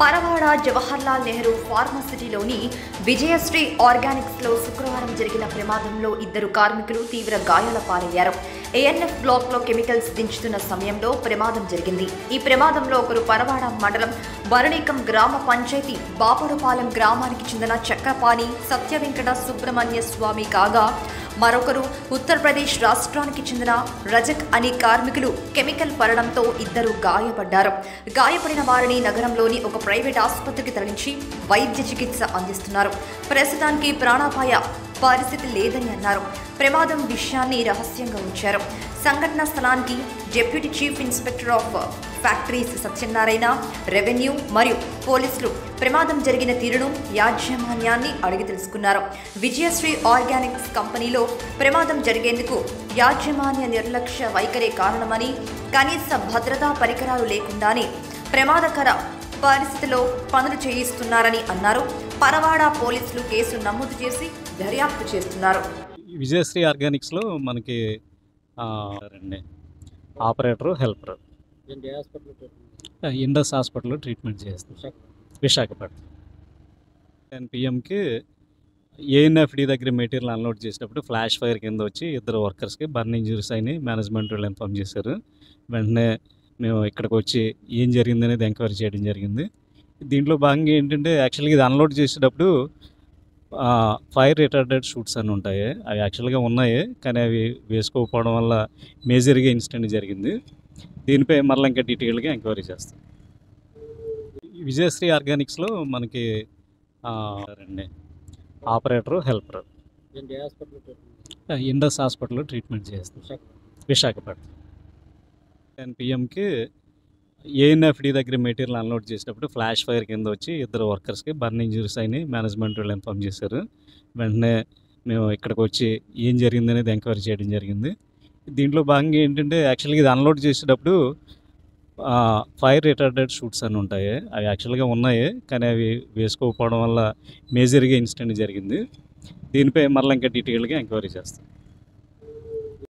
పరవాడ జవహర్లాల్ నెహ్రూ ఫార్మసిటీలోని విజయశ్రీ ఆర్గానిక్స్లో శుక్రవారం జరిగిన ప్రమాదంలో ఇద్దరు కార్మికులు తీవ్ర గాయాల పాలయ్యారు. ఏఎన్ఎఫ్ బ్లాక్లో కెమికల్స్ దించుతున్న సమయంలో ప్రమాదం జరిగింది. ఈ ప్రమాదంలో ఒకరు పరవాడ మండలం వరణికం గ్రామ పంచాయతీ బాపడుపాలెం గ్రామానికి చెందిన చక్రపాణి సత్యవెంకట సుబ్రహ్మణ్య స్వామి కాగా, మరొకరు ఉత్తరప్రదేశ్ రాష్ట్రానికి చెందిన రజక్ అని కార్మికులు కెమికల్ పడడంతో ఇద్దరు గాయపడ్డారు. గాయపడిన వారిని నగరంలోని ఒక ప్రైవేట్ ఆసుపత్రికి తరలించి వైద్య చికిత్స అందిస్తున్నారు. ప్రస్తుతానికి ప్రాణాపాయ పరిస్థితి లేదని అన్నారు. ప్రమాదం విషయాన్ని రహస్యంగా ఉంచారు. సంఘటనా స్థలానికి deputy chief inspector of factories Satyanarayana, revenue మరియు పోలీసులు ప్రమాదం జరిగిన తీరును యాజమాన్యాన్ని అడిగి తెలుసుకున్నారు. విజయశ్రీ ఆర్గానిక్స్ కంపెనీలో ప్రమాదం జరిగేందుకు యాజమాన్య నిర్లక్ష్య వైఖరే కారణమని, కనీస భద్రతా పరికరాలు లేకుండానే ప్రమాదకర పరిస్థితిలో పనులు చేయిస్తున్నారని అన్నారు. పరవాడ పోలీసులు కేసు నమోదు చేసి దర్యాప్తు చేస్తున్నారు. విజయశ్రీ ఆర్గానిక్స్లో మనకి ఆపరేటరు, హెల్పర్ ఇండస్ హాస్పిటల్లో ట్రీట్మెంట్ చేస్తాం. విశాఖపట్నం 10 PM ఏఎన్ఎఫ్డి దగ్గర మెటీరియల్ అన్లోడ్ చేసినప్పుడు ఫ్లాష్ ఫైర్ కింద వచ్చి ఇద్దరు వర్కర్స్కి బర్న్ ఇంజరీస్ అయినాయి. మేనేజ్మెంట్ వాళ్ళు ఇన్ఫార్మ్ చేశారు. వెంటనే మేము ఇక్కడికి వచ్చి ఏం జరిగింది అనేది ఎంక్వైరీ చేయడం జరిగింది. దీంట్లో భాగంగా ఏంటంటే, యాక్చువల్గా ఇది అన్లోడ్ చేసేటప్పుడు ఫైర్ రిటార్డెడ్ షూట్స్ అని ఉంటాయి. అవి యాక్చువల్గా ఉన్నాయి, కానీ అవి వేసుకోకపోవడం వల్ల మేజర్గా ఇన్సిడెంట్ జరిగింది. దీనిపై మరలా ఇంకా డీటెయిల్గా ఎంక్వైరీ చేస్తాం. విజయశ్రీ ఆర్గానిక్స్లో మనకి ఆపరేటరు, హెల్పర్ ఇండస్ హాస్పిటల్లో ట్రీట్మెంట్ చేస్తాం. విశాఖపట్నం 10 PM ఏఎన్ఎఫ్డి దగ్గర మెటీరియల్ అన్లోడ్ చేసినప్పుడు ఫ్లాష్ ఫైర్ కింద వచ్చి ఇద్దరు వర్కర్స్కి బర్న్ ఇంజరీస్ అయినాయి. మేనేజ్మెంట్ వాళ్ళు ఇన్ఫార్మ్ చేశారు. వెంటనే మేము ఇక్కడికి వచ్చి ఏం జరిగింది అనేది ఎంక్వైరీ చేయడం జరిగింది. దీంట్లో భాగంగా ఏంటంటే, యాక్చువల్గా ఇది అన్లోడ్ చేసేటప్పుడు ఫైర్ రిటార్డెడ్ షూట్స్ అని ఉంటాయి. అవి యాక్చువల్గా ఉన్నాయి, కానీ అవి వేసుకోకపోవడం వల్ల మేజర్గా ఇన్సిడెంట్ జరిగింది. దీనిపై మరలా ఇంకా డీటెయిల్గా ఎంక్వైరీ చేస్తాం.